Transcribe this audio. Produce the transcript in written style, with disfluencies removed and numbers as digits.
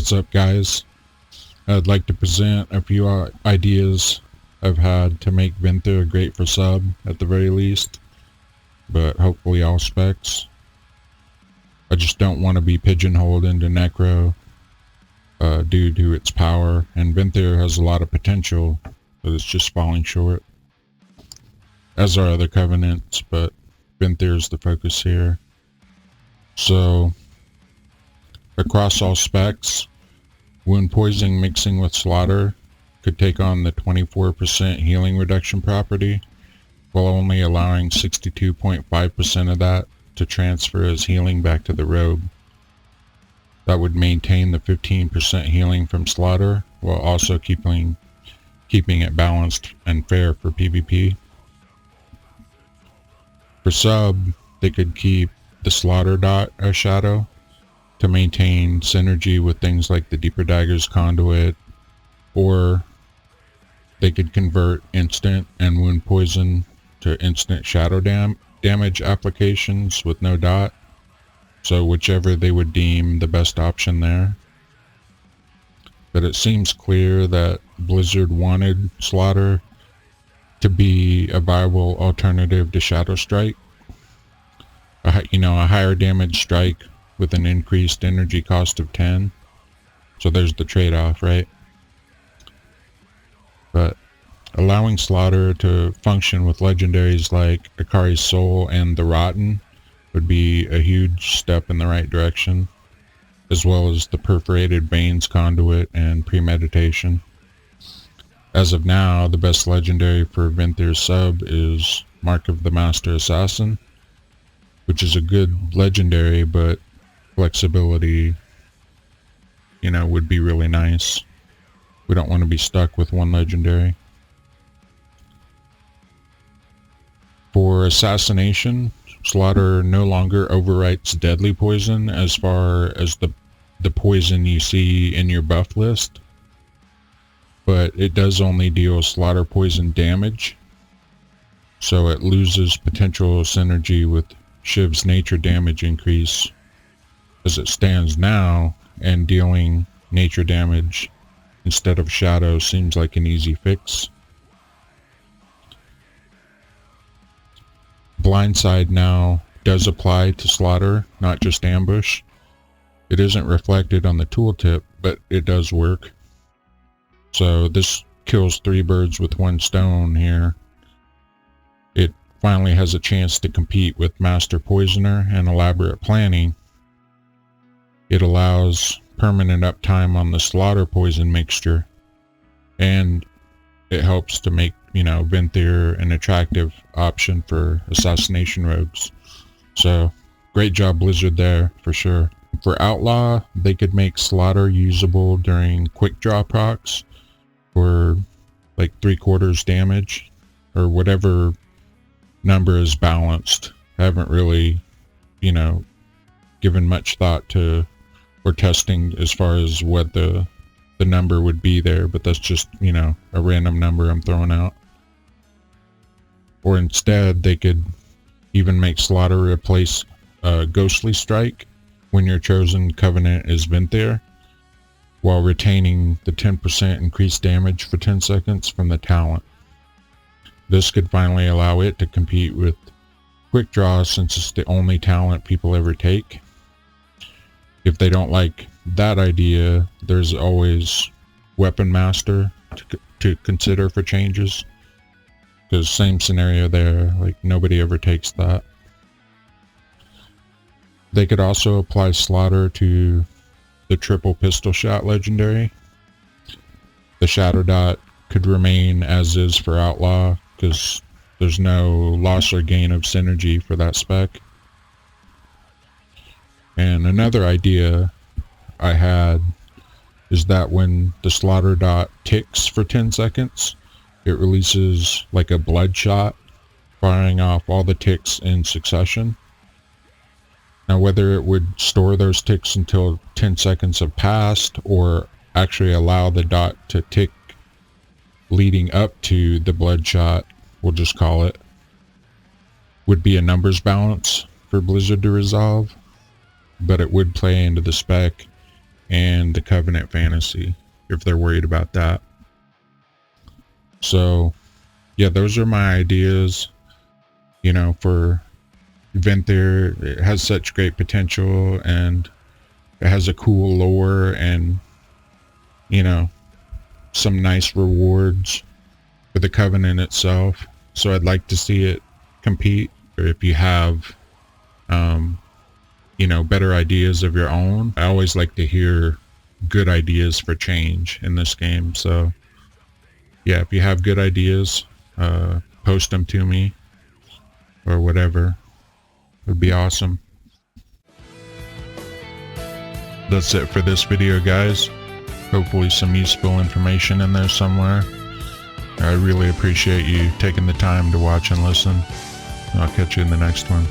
What's up, guys? I'd like to present a few ideas I've had to make Venthyr great for sub, at the very least, but hopefully all specs. I just don't want to be pigeonholed into Necro due to its power, and Venthyr has a lot of potential, but it's just falling short. As are other covenants, but Venthyr is the focus here. So, across all specs, wound poisoning mixing with slaughter could take on the 24% healing reduction property, while only allowing 62.5% of that to transfer as healing back to the rogue. That would maintain the 15% healing from slaughter, while also keeping it balanced and fair for PvP. For sub, they could keep the slaughter dot as shadow to maintain synergy with things like the Deeper Dagger's conduit, or they could convert instant and wound poison to instant shadow damage applications with no dot, so whichever they would deem the best option there. But it seems clear that Blizzard wanted slaughter to be a viable alternative to Shadow Strike. A higher damage strike with an increased energy cost of 10. So there's the trade-off, right? But allowing slaughter to function with legendaries like Akari's Soul and the Rotten would be a huge step in the right direction, as well as the Perforated Veins conduit and Premeditation. As of now, the best legendary for Venthyr sub is Mark of the Master Assassin, which is a good legendary, but flexibility, would be really nice. We don't want to be stuck with one legendary. For Assassination, slaughter no longer overwrites deadly poison as far as the poison you see in your buff list, but it does only deal slaughter poison damage, so it loses potential synergy with Shiv's nature damage increase as it stands now, and dealing nature damage instead of shadow seems like an easy fix. Blindside now does apply to slaughter, not just ambush. It isn't reflected on the tooltip, but it does work. So this kills 3 birds with 1 stone here. It finally has a chance to compete with Master Poisoner and Elaborate Planning. It allows permanent uptime on the slaughter poison mixture, and it helps to make, Venthyr an attractive option for assassination rogues. So, great job Blizzard there, for sure. For Outlaw, they could make slaughter usable during quick draw procs for like 3/4 damage, or whatever number is balanced. I haven't really, given much thought to or testing as far as what the number would be there, but that's just, a random number I'm throwing out. Or instead, they could even make slaughter replace Ghostly Strike when your chosen covenant is Venthyr, while retaining the 10% increased damage for 10 seconds from the talent. This could finally allow it to compete with Quick Draw, since it's the only talent people ever take. If they don't like that idea, there's always Weapon Master to consider for changes. Because same scenario there, like nobody ever takes that. They could also apply slaughter to the triple pistol shot legendary. The shadow dot could remain as is for Outlaw, because there's no loss or gain of synergy for that spec. And another idea I had is that when the slaughter dot ticks for 10 seconds, it releases like a bloodshot, firing off all the ticks in succession. Now, whether it would store those ticks until 10 seconds have passed, or actually allow the dot to tick leading up to the bloodshot, we'll just call it, would be a numbers balance for Blizzard to resolve. But it would play into the spec and the Covenant fantasy, if they're worried about that. So, yeah, those are my ideas, you know, for Venthyr. It has such great potential, and it has a cool lore and, you know, some nice rewards for the Covenant itself. So I'd like to see it compete. Or if you have, you know, better ideas of your own, I always like to hear good ideas for change in this game. So yeah, if you have good ideas, post them to me or whatever. It would be awesome. That's it for this video, guys. Hopefully some useful information in there somewhere. I really appreciate you taking the time to watch and listen. I'll catch you in the next one.